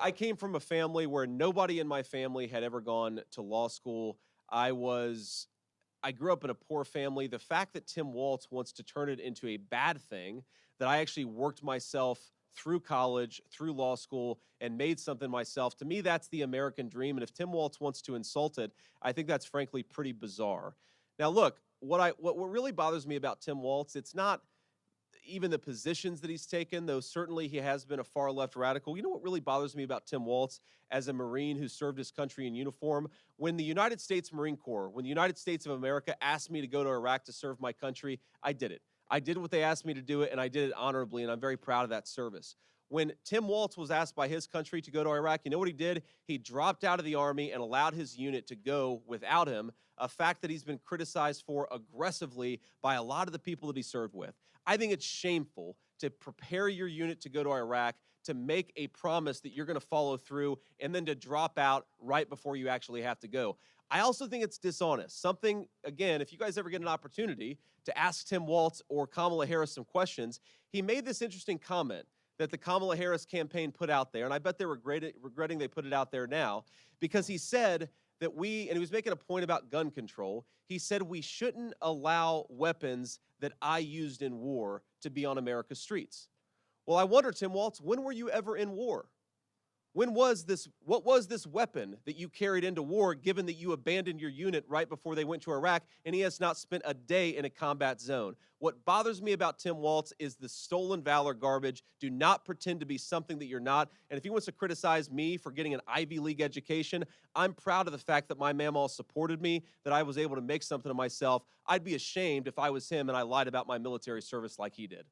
I came from a family where nobody in my family had ever gone to law school. I was I grew up in a poor family. The fact that Tim Waltz wants to turn it into a bad thing, that I actually worked myself through college, through law school, and made something myself, to me, that's the American dream. And if Tim Waltz wants to insult it, I think that's frankly pretty bizarre. Now, look, what really bothers me about Tim Waltz, it's not even the positions that he's taken, though certainly he has been a far left radical. You know what really bothers me about Tim Waltz as a Marine who served his country in uniform? When the United States Marine Corps, when the United States of America asked me to go to Iraq to serve my country, I did it. I did what they asked me to do it, and I did it honorably, and I'm very proud of that service. When Tim Waltz was asked by his country to go to Iraq, you know what he did? He dropped out of the Army and allowed his unit to go without him, a fact that he's been criticized for aggressively by a lot of the people that he served with. I think it's shameful to prepare your unit to go to Iraq, to make a promise that you're going to follow through, and then to drop out right before you actually have to go. I also think it's dishonest. Something, again, if you guys ever get an opportunity to ask Tim Waltz or Kamala Harris some questions, he made this interesting comment that the Kamala Harris campaign put out there, and I bet they're regretting they put it out there now, because he said that and he was making a point about gun control. He said we shouldn't allow weapons that I used in war to be on America's streets. Well, I wonder, Tim Waltz, when were you ever in war? What was this weapon that you carried into war, given that you abandoned your unit right before they went to Iraq, and he has not spent a day in a combat zone? What bothers me about Tim Waltz is the stolen valor garbage. Do not pretend to be something that you're not. And if he wants to criticize me for getting an Ivy League education, I'm proud of the fact that my mamaw supported me, that I was able to make something of myself. I'd be ashamed if I was him and I lied about my military service like he did.